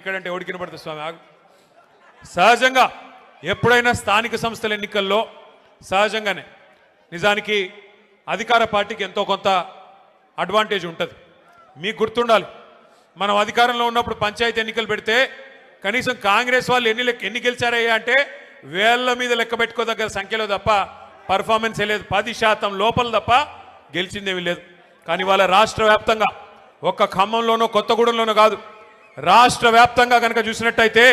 ఇక్కడంటే ఎవడికి వినపడుతుంది స్వామి ఆగు. సహజంగా ఎప్పుడైనా స్థానిక సంస్థల ఎన్నికల్లో సహజంగానే నిజానికి అధికార పార్టీకి ఎంతో కొంత అడ్వాంటేజ్ ఉంటుంది. మీకు గుర్తుండాలి, మనం అధికారంలో ఉన్నప్పుడు పంచాయతీ ఎన్నికలు పెడితే కనీసం కాంగ్రెస్ వాళ్ళు ఎన్ని గెలిచారయ్యా అంటే వేళ్ల మీద లెక్క పెట్టుకోదగ్గర సంఖ్యలో తప్ప పర్ఫార్మెన్స్ లేదు. 10% లోపల తప్ప గెలిచిందేమీ లేదు. కానీ వాళ్ళ రాష్ట్ర వ్యాప్తంగా ఒక్క ఖమ్మంలోనో కొత్తగూడెంలోనో కాదు, రాష్ట్ర వ్యాప్తంగా కనుక చూసినట్టయితే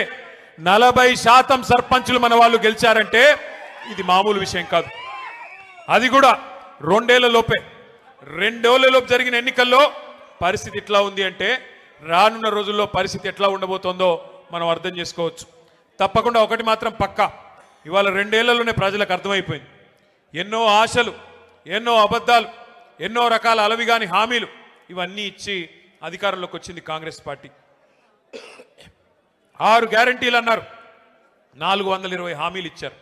40% సర్పంచులు మన వాళ్ళు గెలిచారంటే ఇది మామూలు విషయం కాదు. అది కూడా 2 ఏళ్ల లోపే. 2 ఏళ్ల లోపు జరిగిన ఎన్నికల్లో పరిస్థితి ఎట్లా ఉంది అంటే రానున్న రోజుల్లో పరిస్థితి ఎట్లా ఉండబోతోందో మనం అర్థం చేసుకోవచ్చు. తప్పకుండా ఒకటి మాత్రం పక్కా, ఇవాళ 2 ఏళ్లలోనే ప్రజలకు అర్థమైపోయింది. ఎన్నో ఆశలు, ఎన్నో అబద్ధాలు, ఎన్నో రకాల అలవిగాని హామీలు ఇవన్నీ ఇచ్చి అధికారంలోకి వచ్చింది కాంగ్రెస్ పార్టీ. 6 గ్యారంటీలు అన్నారు, 420 హామీలు ఇచ్చారు.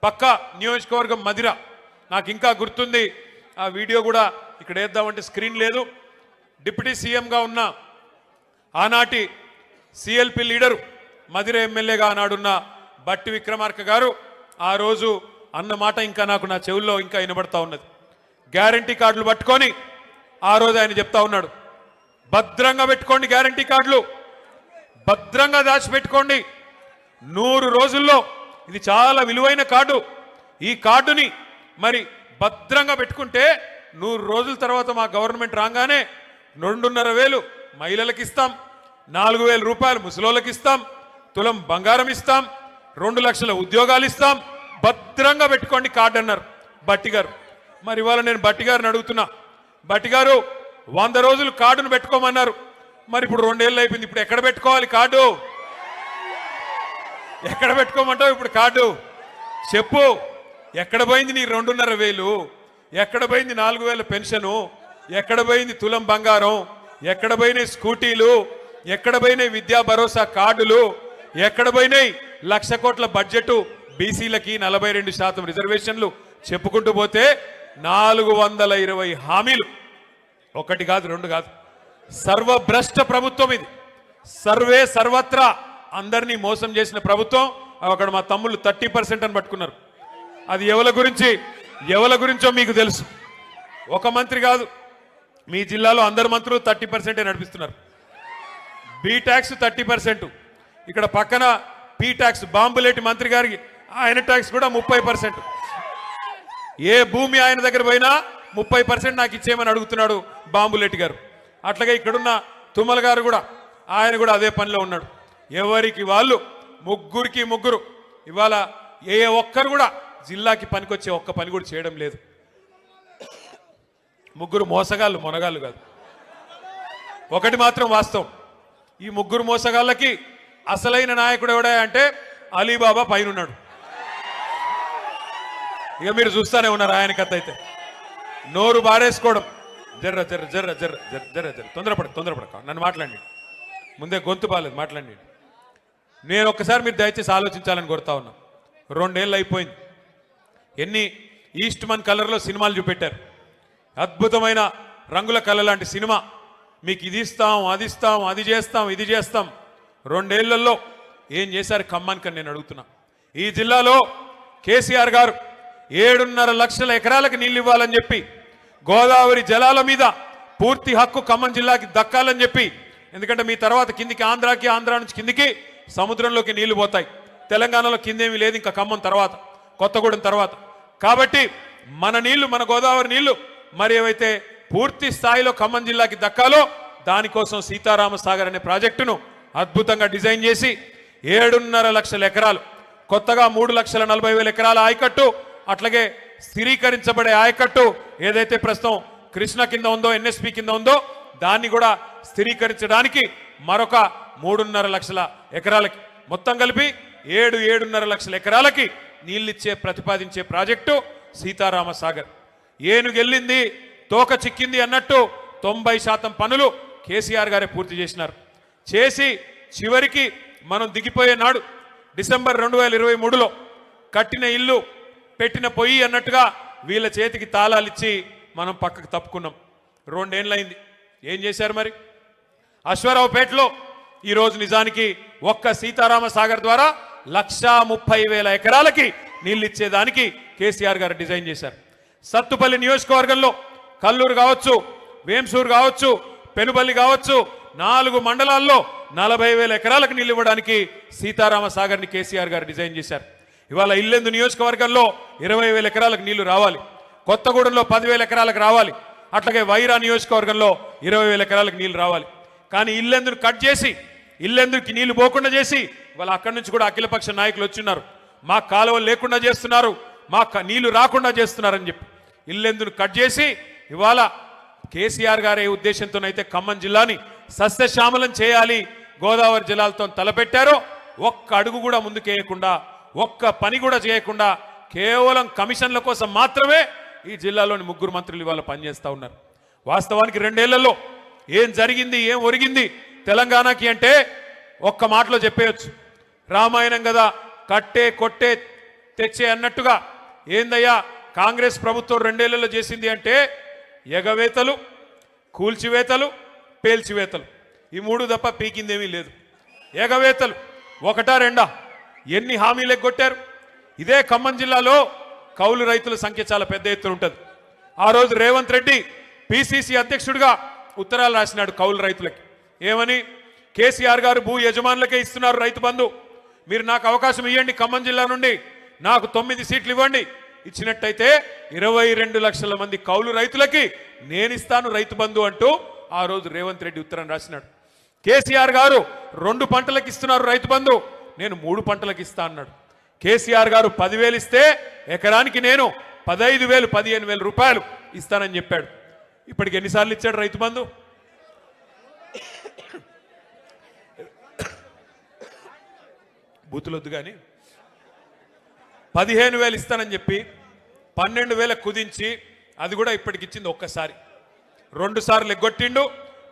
పక్కా నియోజకవర్గం మదిర. నాకు ఇంకా గుర్తుంది, ఆ వీడియో కూడా ఇక్కడ వేద్దామంటే స్క్రీన్ లేదు. డిప్యూటీ సీఎంగా ఉన్న ఆనాటి సిఎల్పి లీడరు, మదిర ఎమ్మెల్యేగా ఆనాడున్న బట్టి విక్రమార్క గారు ఆ రోజు అన్న మాట ఇంకా నాకు నా చెవుల్లో ఇంకా వినబడతా ఉన్నది. గ్యారంటీ కార్డులు పట్టుకొని ఆ రోజు ఆయన చెప్తా ఉన్నాడు, భద్రంగా పెట్టుకోండి, గ్యారంటీ కార్డులు భద్రంగా దాచిపెట్టుకోండి. 100 రోజుల్లో ఇది చాలా విలువైన కార్డు. ఈ కార్డుని మరి భద్రంగా పెట్టుకుంటే 100 రోజుల తర్వాత మా గవర్నమెంట్ రాగానే 2,500 మహిళలకు ఇస్తాం, 4,000 రూపాయలు ముసలోళ్ళకి ఇస్తాం, తులం బంగారం ఇస్తాం, 2 లక్షల ఉద్యోగాలు ఇస్తాం, భద్రంగా పెట్టుకోండి కార్డు అన్నారు బట్టి గారు. మరి ఇవాళ నేను బట్టి గారిని అడుగుతున్నా, బట్టి గారు 100 రోజులు కార్డును పెట్టుకోమన్నారు, మరి ఇప్పుడు 2 ఏళ్ళు అయిపోయింది, ఇప్పుడు ఎక్కడ పెట్టుకోవాలి కార్డు? ఎక్కడ పెట్టుకోమంటావు ఇప్పుడు కార్డు? చెప్పు, ఎక్కడ పోయింది నీ 2,500? ఎక్కడ పోయింది 4,000 పెన్షను? ఎక్కడ పోయింది తులం బంగారం? ఎక్కడ పోయినాయి స్కూటీలు? ఎక్కడ పోయినాయి విద్యా భరోసా కార్డులు? ఎక్కడ పోయినాయి 1,00,000 కోట్ల బడ్జెట్, బీసీలకి 42% రిజర్వేషన్లు? చెప్పుకుంటూ పోతే 420 హామీలు. ఒకటి కాదు, 2 కాదు. సర్వభ్రష్ట ప్రభుత్వం ఇది. సర్వే సర్వత్రా అందరినీ మోసం చేసిన ప్రభుత్వం. అక్కడ మా తమ్ముళ్ళు 30% అని పట్టుకున్నారు. అది ఎవల గురించో మీకు తెలుసు. ఒక మంత్రి కాదు, మీ జిల్లాలో అందరు మంత్రులు 30% నడిపిస్తున్నారు. Be tax 30%. ఇక్కడ పక్కన పీ ట్యాక్స్ బాంబులేటి మంత్రి గారికి ఆయన ట్యాక్స్ కూడా 30%. ఏ భూమి ఆయన దగ్గర పోయినా 30% నాకు ఇచ్చేయమని అడుగుతున్నాడు బాంబులేటి గారు. అట్లాగే ఇక్కడున్న తుమ్మల గారు కూడా, ఆయన కూడా అదే పనిలో ఉన్నాడు. ఎవరికి వాళ్ళు ముగ్గురు ఇవాళ ఏ ఒక్కరు కూడా జిల్లాకి పనికొచ్చే ఒక్క పని కూడా చేయడం లేదు. ముగ్గురు మోసగాళ్ళు, మొనగాళ్ళు కాదు. ఒకటి మాత్రం వాస్తవం, ఈ ముగ్గురు మోసగాళ్ళకి అసలైన నాయకుడు ఎవడా అంటే అలీబాబా పైన ఉన్నాడు. ఇక మీరు చూస్తూనే ఉన్నారు ఆయన కథ. అయితే నోరు బారేసుకోవడం, జర్ర జర్ర జర్ర జర్ర జర్ర జర్ర జర్ర తొందరపడక నన్ను మాట్లాడి, ముందే గొంతు బాలేదు, మాట్లాడి. నేను ఒక్కసారి మీరు దయచేసి ఆలోచించాలని కోరుతా ఉన్నా. 2 ఏళ్ళు అయిపోయింది. ఎన్ని ఈస్ట్ మన్ కలర్లో సినిమాలు చూపెట్టారు, అద్భుతమైన రంగుల కళ లాంటి సినిమా. మీకు ఇది ఇస్తాం, అది ఇస్తాం, అది చేస్తాం, ఇది చేస్తాం. 2 ఏళ్లలో ఏం చేశారు ఖమ్మానికి నేను అడుగుతున్నా. ఈ జిల్లాలో కేసీఆర్ గారు 7.5 లక్షల ఎకరాలకు నీళ్ళు ఇవ్వాలని చెప్పి, గోదావరి జలాల మీద పూర్తి హక్కు ఖమ్మం జిల్లాకి దక్కాలని చెప్పి, ఎందుకంటే మీ తర్వాత కిందికి ఆంధ్రాకి, ఆంధ్రా నుంచి కిందికి సముద్రంలోకి నీళ్లు పోతాయి. తెలంగాణలో కిందేమీ లేదు ఇంకా ఖమ్మం తర్వాత, కొత్తగూడెం తర్వాత. కాబట్టి మన నీళ్లు, మన గోదావరి నీళ్లు మరి ఏవైతే పూర్తి స్థాయిలో ఖమ్మం జిల్లాకి దక్కాలో దానికోసం సీతారామ సాగర్ అనే ప్రాజెక్టును అద్భుతంగా డిజైన్ చేసి 7.5 లక్షల ఎకరాలు, కొత్తగా 3,40,000 ఎకరాల ఆయకట్టు, అట్లాగే స్థిరీకరించబడే ఆయకట్టు ఏదైతే ప్రస్తుతం కృష్ణ కింద ఉందో, ఎన్ఎస్పి కింద ఉందో దాన్ని కూడా స్థిరీకరించడానికి మరొక 3.5 లక్షల ఎకరాలకి, మొత్తం కలిపి 7.5 లక్షల ఎకరాలకి నీళ్ళిచ్చే ప్రతిపాదించే ప్రాజెక్టు సీతారామ సాగర్. ఏనుగెళ్ళింది తోక చిక్కింది అన్నట్టు 90% పనులు కేసీఆర్ గారే పూర్తి చేసినారు. చేసి చివరికి మనం దిగిపోయే నాడు డిసెంబర్ 2023లో కట్టిన ఇల్లు పెట్టిన పొయ్యి అన్నట్టుగా వీళ్ళ చేతికి తాళాలు ఇచ్చి మనం పక్కకు తప్పుకున్నాం. 2 ఏళ్ళైంది. ఏం చేశారు మరి? అశ్వారావుపేటలో ఈరోజు నిజానికి ఒక్క సీతారామ సాగర్ ద్వారా 1,30,000 ఎకరాలకి నీళ్ళు ఇచ్చేదానికి కేసీఆర్ గారు డిజైన్ చేశారు. సత్తుపల్లి నియోజకవర్గంలో కల్లూరు కావచ్చు, వేంసూరు కావచ్చు, పెనుబల్లి కావచ్చు, 4 మండలాల్లో 40,000 ఎకరాలకు నీళ్ళు ఇవ్వడానికి సీతారామ సాగర్ని కేసీఆర్ గారు డిజైన్ చేశారు. ఇవాళ ఇల్లెందు నియోజకవర్గంలో 20,000 ఎకరాలకు నీళ్లు రావాలి, కొత్తగూడెంలో 10,000 ఎకరాలకు రావాలి, అట్లాగే వైరా నియోజకవర్గంలో 20,000 ఎకరాలకు నీళ్లు రావాలి. కానీ ఇల్లెందును కట్ చేసి, ఇల్లెందుకి నీళ్లు పోకుండా చేసి ఇవాళ అక్కడి నుంచి కూడా అఖిలపక్ష నాయకులు వచ్చిన్నారు, మా కాలువలు లేకుండా చేస్తున్నారు, మా నీళ్లు రాకుండా చేస్తున్నారని చెప్పి ఇల్లెందును కట్ చేసి ఇవాళ కేసీఆర్ గారు ఏ ఉద్దేశంతోనైతే ఖమ్మం జిల్లాని సస్యశ్యామలం చేయాలి, గోదావరి జలాలతో తలపెట్టారో ఒక్క అడుగు కూడా ముందుకేయకుండా, ఒక్క పని కూడా చేయకుండా కేవలం కమిషన్ల కోసం మాత్రమే ఈ జిల్లాలోని 3 మంత్రులు ఇవాళ పనిచేస్తూ ఉన్నారు. వాస్తవానికి 2 ఏళ్లలో ఏం జరిగింది, ఏం ఒరిగింది తెలంగాణకి అంటే ఒక్క మాటలో చెప్పేయచ్చు. రామాయణం కదా, కట్టే కొట్టే తెచ్చే అన్నట్టుగా ఏందయ్యా కాంగ్రెస్ ప్రభుత్వం 2 ఏళ్లలో చేసింది అంటే ఎగవేతలు, కూల్చివేతలు, పేల్చివేతలు, ఈ 3 తప్ప పీకిందేమీ లేదు. ఎగవేతలు ఒకటా రెండా, ఎన్ని హామీలు ఎగ్గొట్టారు. ఇదే ఖమ్మం జిల్లాలో కౌలు రైతుల సంఖ్య చాలా పెద్ద ఎత్తున ఉంటుంది. ఆ రోజు రేవంత్ రెడ్డి పిసిసి అధ్యక్షుడిగా ఉత్తరాలు రాసినాడు కౌలు రైతులకి. ఏమని? కేసీఆర్ గారు భూ యజమానులకే ఇస్తున్నారు రైతు బంధు, మీరు నాకు అవకాశం ఇవ్వండి, ఖమ్మం జిల్లా నుండి నాకు 9 సీట్లు ఇవ్వండి, ఇచ్చినట్టయితే 22 లక్షల మంది కౌలు రైతులకి నేను ఇస్తాను రైతు బంధు అంటూ ఆ రోజు రేవంత్ రెడ్డి ఉత్తరం రాసినాడు. కేసీఆర్ గారు 2 పంటలకు ఇస్తున్నారు రైతు బంధు, నేను 3 పంటలకు ఇస్తా అన్నాడు. కేసీఆర్ గారు 10,000 ఇస్తే ఎకరానికి నేను 15,000, 15,000 రూపాయలు ఇస్తానని చెప్పాడు. ఇప్పటికి ఎన్నిసార్లు ఇచ్చాడు రైతు బంధు? బూతులొద్దు కానీ 15,000 ఇస్తానని చెప్పి 12,000 కుదించి అది కూడా ఇప్పటికి ఇచ్చింది ఒక్కసారి. 2 సార్లు ఎగ్గొట్టిండు.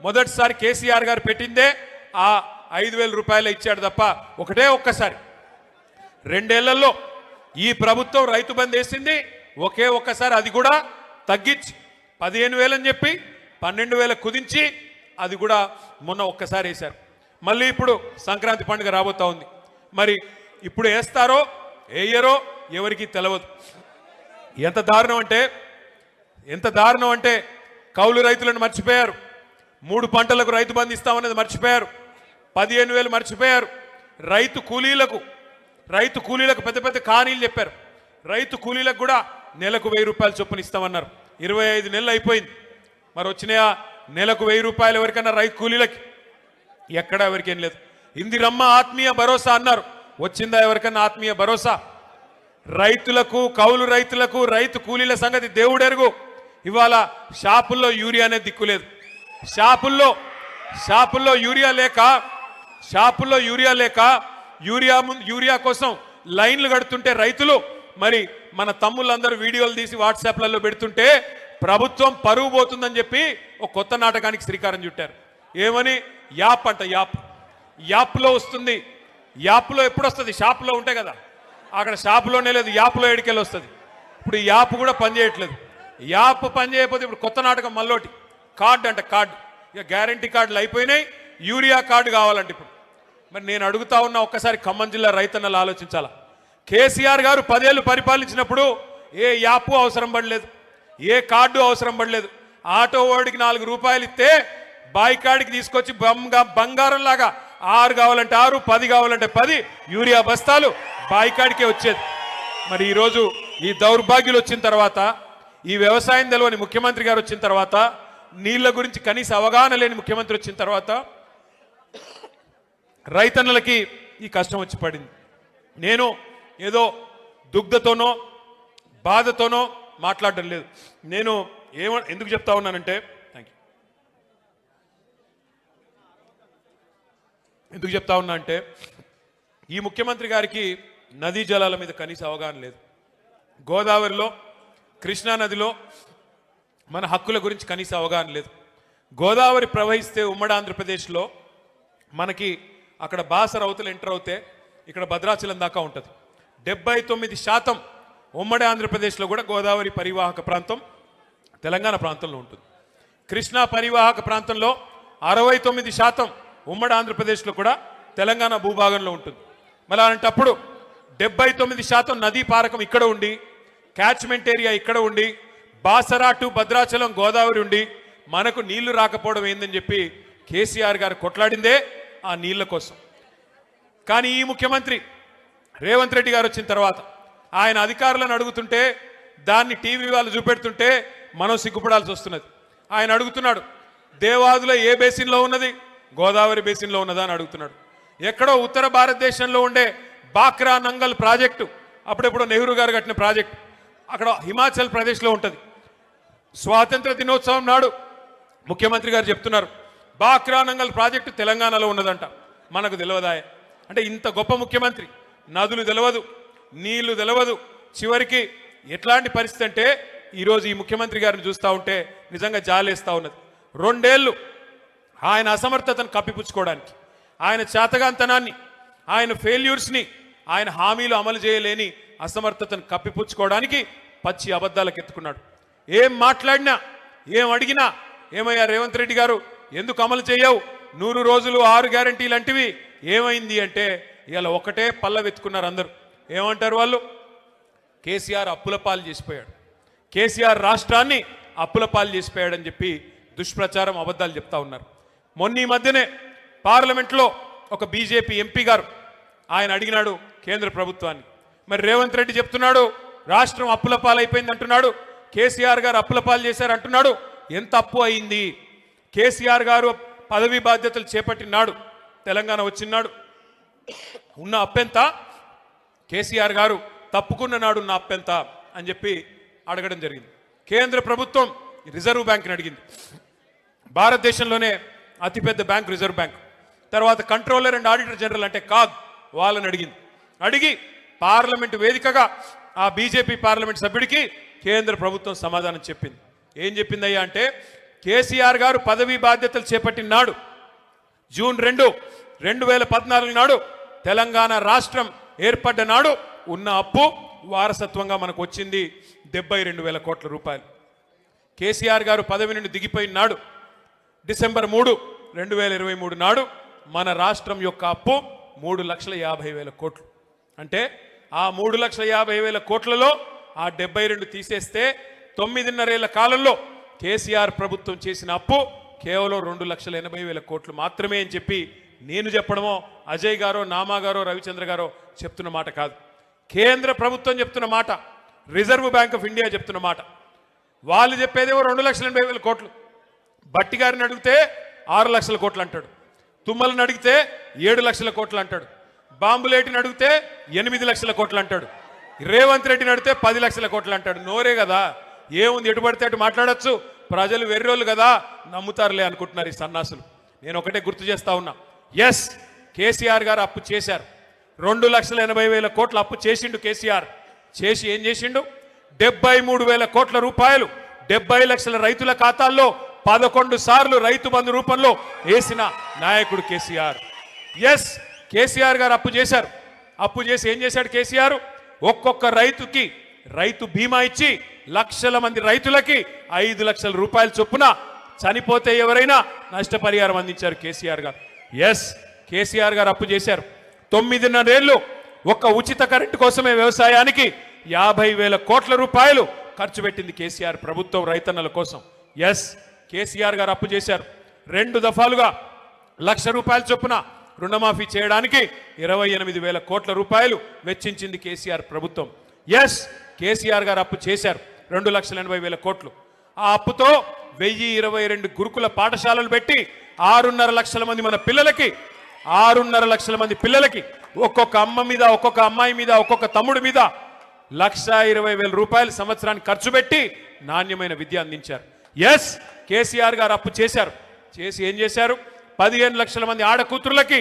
మొదటిసారి కేసీఆర్ గారు పెట్టిందే ఆ 5,000 రూపాయలు ఇచ్చాడు తప్ప ఒక్కసారి. 2 ఏళ్లలో ఈ ప్రభుత్వం రైతు బంధు వేసింది ఒక్కసారి, అది కూడా తగ్గించి 15,000 అని చెప్పి 12,000 కుదించి అది కూడా మొన్న ఒక్కసారి వేశారు. మళ్ళీ ఇప్పుడు సంక్రాంతి పండుగ రాబోతా ఉంది. మరి ఇప్పుడు వేస్తారో వేయరో ఎవరికి తెలియదు. ఎంత దారుణం అంటే కౌలు రైతులను మర్చిపోయారు, 3 పంటలకు రైతు బంధు ఇస్తామనేది మర్చిపోయారు, 15,000 మర్చిపోయారు. రైతు కూలీలకు పెద్ద పెద్ద కానీలు చెప్పారు. రైతు కూలీలకు కూడా నెలకు 1,000 రూపాయలు చొప్పున ఇస్తామన్నారు. 25 నెలలు అయిపోయింది. మరి వచ్చినాయా నెలకు 1,000 రూపాయలు ఎవరికన్నా రైతు కూలీలకి? ఎక్కడా ఎవరికేం లేదు. ఇందిరమ్మ ఆత్మీయ భరోసా అన్నారు, వచ్చిందా ఎవరికన్నా ఆత్మీయ భరోసా? రైతులకు, కౌలు రైతులకు, రైతు కూలీల సంగతి దేవుడెరుగు. ఇవాళ షాపుల్లో యూరియా అనేది దిక్కులేదు. షాపుల్లో యూరియా లేక యూరియా కోసం లైన్లు కడుతుంటే రైతులు, మరి మన తమ్ముళ్ళందరూ వీడియోలు తీసి వాట్సాప్లలో పెడుతుంటే ప్రభుత్వం పరువు పోతుందని చెప్పి ఒక కొత్త నాటకానికి శ్రీకారం చుట్టారు. ఏమని? యాప్ అంట. యాప్లో వస్తుంది. యాప్లో ఎప్పుడు వస్తుంది? షాప్లో ఉంటాయి కదా, అక్కడ షాపులోనే లేదు, యాప్లో ఎడికెళ్ళి వస్తుంది. ఇప్పుడు ఈ యాప్ కూడా పనిచేయట్లేదు. యాప్ పనిచేయకపోతే ఇప్పుడు కొత్త నాటకం మళ్ళోటి, కార్డు అంట. ఇక గ్యారంటీ కార్డులు అయిపోయినాయి, యూరియా కార్డు కావాలంటే ఇప్పుడు. మరి నేను అడుగుతా ఉన్నా, ఒక్కసారి ఖమ్మం జిల్లా రైతన్నలు ఆలోచించాలా. కేసీఆర్ గారు 10 ఏళ్ళు పరిపాలించినప్పుడు ఏ యాప్ అవసరం పడలేదు, ఏ కార్డు అవసరం పడలేదు. ఆటో వాడికి 4 రూపాయలు ఇస్తే బాయ్ కాడికి తీసుకొచ్చి బంగారంలాగా 6 కావాలంటే 6, 10 కావాలంటే 10 యూరియా బస్తాలు బాయ్ కాడికే వచ్చేది. మరి ఈరోజు ఈ దౌర్భాగ్యులు వచ్చిన తర్వాత, ఈ వ్యవసాయం తెలియని ముఖ్యమంత్రి గారు వచ్చిన తర్వాత, నీళ్ల గురించి కనీస అవగాహన లేని ముఖ్యమంత్రి వచ్చిన తర్వాత రైతన్నలకి ఈ కష్టం వచ్చి పడింది. నేను ఏదో దుగ్ధతోనో బాధతోనో మాట్లాడడం లేదు. నేను ఎందుకు చెప్తా ఉన్నానంటే, ఎందుకు చెప్తా ఉన్నా అంటే, ఈ ముఖ్యమంత్రి గారికి నదీ జలాల మీద కనీస అవగాహన లేదు. గోదావరిలో, కృష్ణా నదిలో మన హక్కుల గురించి కనీస అవగాహన లేదు. గోదావరి ప్రవహిస్తే ఉమ్మడి ఆంధ్రప్రదేశ్లో మనకి అక్కడ బాసర అవతల ఎంటర్ అవుతే ఇక్కడ భద్రాచలం దాకా ఉంటుంది. 79% ఉమ్మడి ఆంధ్రప్రదేశ్లో కూడా గోదావరి పరివాహక ప్రాంతం తెలంగాణ ప్రాంతంలో ఉంటుంది. కృష్ణా పరివాహక ప్రాంతంలో 69% ఉమ్మడి ఆంధ్రప్రదేశ్లో కూడా తెలంగాణ భూభాగంలో ఉంటుంది. మరి అలాంటప్పుడు 79% నదీ పారకం ఇక్కడ ఉండి, క్యాచ్మెంట్ ఏరియా ఇక్కడ ఉండి, బాసరా టు భద్రాచలం గోదావరి ఉండి మనకు నీళ్లు రాకపోవడం ఏందని చెప్పి కేసీఆర్ గారు కొట్లాడిందే ఆ నీళ్ల కోసం. కానీ ఈ ముఖ్యమంత్రి రేవంత్ రెడ్డి గారు వచ్చిన తర్వాత ఆయన అధికారులను అడుగుతుంటే, దాన్ని టీవీ వాళ్ళు చూపెడుతుంటే మనం సిగ్గుపడాల్సి వస్తున్నది. ఆయన అడుగుతున్నాడు, దేవాదుల ఏ బేసిన్లో ఉన్నది? గోదావరి బేసిన్లో ఉన్నదా అని అడుగుతున్నాడు. ఎక్కడో ఉత్తర భారతదేశంలో ఉండే బాక్రా నంగల్ ప్రాజెక్టు, అప్పుడెప్పుడో నెహ్రూ గారు కట్టిన ప్రాజెక్టు, అక్కడ హిమాచల్ ప్రదేశ్లో ఉంటుంది. స్వాతంత్ర దినోత్సవం నాడు ముఖ్యమంత్రి గారు చెప్తున్నారు, బాక్రా నంగల్ ప్రాజెక్టు తెలంగాణలో ఉన్నదంట. మనకు తెలియదాయే. అంటే ఇంత గొప్ప ముఖ్యమంత్రి, నదులు తెలవదు, నీళ్లు తెలవదు. చివరికి ఎట్లాంటి పరిస్థితి అంటే ఈరోజు ఈ ముఖ్యమంత్రి గారిని చూస్తూ ఉంటే నిజంగా జాలేస్తూ ఉన్నది. 2 ఏళ్ళు ఆయన అసమర్థతను కప్పిపుచ్చుకోవడానికి, ఆయన చేతగాంతనాన్ని, ఆయన ఫెయిల్యూర్స్ని, ఆయన హామీలు అమలు చేయలేని అసమర్థతను కప్పిపుచ్చుకోవడానికి పచ్చి అబద్ధాలకు ఎత్తుకున్నాడు. ఏం మాట్లాడినా, ఏం అడిగినా, ఏమయ్యా రేవంత్ రెడ్డి గారు ఎందుకు అమలు చేయవు? 100 రోజులు 6 గ్యారంటీలు అంటివి ఏమైంది అంటే ఇలా ఒకటే పల్ల వెతుకున్నారు అందరూ. ఏమంటారు వాళ్ళు? కేసీఆర్ అప్పుల పాలు చేసిపోయాడు, కేసీఆర్ రాష్ట్రాన్ని అప్పుల పాలు చేసిపోయాడని చెప్పి దుష్ప్రచారం, అబద్ధాలు చెప్తా ఉన్నారు. మొన్న ఈ మధ్యనే పార్లమెంట్లో ఒక బీజేపీ ఎంపీ గారు ఆయన అడిగినాడు కేంద్ర ప్రభుత్వాన్ని. మరి రేవంత్ రెడ్డి చెప్తున్నాడు రాష్ట్రం అప్పుల పాలైపోయింది అంటున్నాడు, కేసీఆర్ గారు అప్పుల పాలు చేశారు అంటున్నాడు. ఎంత అప్పు అయింది? కేసీఆర్ గారు పదవి బాధ్యతలు చేపట్టినాడు, తెలంగాణ వచ్చినాడు, ఉన్న అప్పెంత? కేసీఆర్ గారు తప్పుకున్న నాడు ఉన్న అప్పెంత అని చెప్పి అడగడం జరిగింది. కేంద్ర ప్రభుత్వం రిజర్వ్ బ్యాంక్ని అడిగింది. భారతదేశంలోనే అతిపెద్ద బ్యాంక్ రిజర్వ్ బ్యాంక్. తర్వాత కంట్రోలర్ అండ్ ఆడిటర్ జనరల్ అంటే కాగ్ వాళ్ళని అడిగింది. అడిగి పార్లమెంటు వేదికగా ఆ బీజేపీ పార్లమెంట్ సభ్యుడికి కేంద్ర ప్రభుత్వం సమాధానం చెప్పింది. ఏం చెప్పిందయ్యా అంటే, కేసీఆర్ గారు పదవీ బాధ్యతలు చేపట్టిన నాడు జూన్ 2, 2014 నాడు తెలంగాణ రాష్ట్రం ఏర్పడ్డ నాడు ఉన్న అప్పు వారసత్వంగా మనకు వచ్చింది 72,000 కోట్ల రూపాయలు. కేసీఆర్ గారు పదవి నుండి దిగిపోయిన నాడు డిసెంబర్ 3, 2023 నాడు మన రాష్ట్రం యొక్క అప్పు 3,50,000 కోట్లు. అంటే ఆ 3,50,000 కోట్లలో ఆ 72 తీసేస్తే 9.5 ఏళ్ల కాలంలో కేసీఆర్ ప్రభుత్వం చేసిన అప్పు కేవలం 2,80,000 కోట్లు మాత్రమే అని చెప్పి నేను చెప్పడమో, అజయ్ గారో, నామా గారో, రవిచంద్ర గారో చెప్తున్న మాట కాదు. కేంద్ర ప్రభుత్వం చెప్తున్న మాట, రిజర్వ్ బ్యాంక్ ఆఫ్ ఇండియా చెప్తున్న మాట. వాళ్ళు చెప్పేదేమో 2,80,000 కోట్లు. బట్టి గారిని అడిగితే 6 లక్షల కోట్లు అంటాడు, తుమ్మలను అడిగితే 7 లక్షల కోట్లు అంటాడు, బాంబులేటిని అడిగితే 8 లక్షల కోట్లు అంటాడు, రేవంత్ రెడ్డిని అడిగితే 10 లక్షల కోట్లు అంటాడు. నోరే కదా, ఏముంది, ఎటు పడితే అటు మాట్లాడచ్చు. ప్రజలు వెర్రోళ్ళు కదా, నమ్ముతారులే అనుకుంటున్నారు ఈ సన్నాసులు. నేను ఒకటే గుర్తు చేస్తా ఉన్నా, ఎస్ కేసీఆర్ గారు అప్పు చేశారు. 2,80,000 కోట్ల అప్పు చేసిండు కేసీఆర్. చేసి ఏం చేసిండు? 73,000 కోట్ల రూపాయలు 70 లక్షల రైతుల ఖాతాల్లో 11 సార్లు రైతు బంధు రూపంలో వేసిన నాయకుడు కేసీఆర్. ఎస్ కేసీఆర్ గారు అప్పు చేశారు. అప్పు చేసి ఏం చేశాడు కేసీఆర్? ఒక్కొక్క రైతుకి రైతు బీమా ఇచ్చి లక్షల మంది రైతులకి 5 లక్షల రూపాయల చొప్పున చనిపోతే ఎవరైనా నష్టపరిహారం అందించారు కేసీఆర్ గారు. ఎస్ కేసీఆర్ గారు అప్పు చేశారు. 9.5 ఏళ్ళు ఒక్క ఉచిత కరెంటు కోసమే వ్యవసాయానికి 50,000 కోట్ల రూపాయలు ఖర్చు పెట్టింది కేసీఆర్ ప్రభుత్వం రైతన్నల కోసం. ఎస్ కేసీఆర్ గారు అప్పు చేశారు. 2 దఫాలుగా 1,00,000 రూపాయల చొప్పున రుణమాఫీ చేయడానికి 28,000 కోట్ల రూపాయలు వెచ్చించింది కేసీఆర్ ప్రభుత్వం. ఎస్ కేసీఆర్ గారు అప్పు చేశారు 2,80,000 కోట్లు. ఆ అప్పుతో 1,022 గురుకుల పాఠశాలలు పెట్టి 6.5 లక్షల మంది మన పిల్లలకి 6.5 లక్షల మంది పిల్లలకి ఒక్కొక్క అమ్మ మీద, ఒక్కొక్క అమ్మాయి మీద, ఒక్కొక్క తమ్ముడి మీద 1,20,000 రూపాయలు సంవత్సరానికి ఖర్చు పెట్టి నాణ్యమైన విద్య అందించారు. ఎస్ కేసీఆర్ గారు అప్పు చేశారు. చేసి ఏం చేశారు? 15 లక్షల మంది ఆడకూతురులకి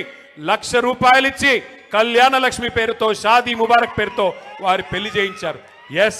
1,00,000 రూపాయలు ఇచ్చి కళ్యాణ లక్ష్మి పేరుతో, షాదీ ముబారక్ పేరుతో వారి పెళ్లి చేయించారు. ఎస్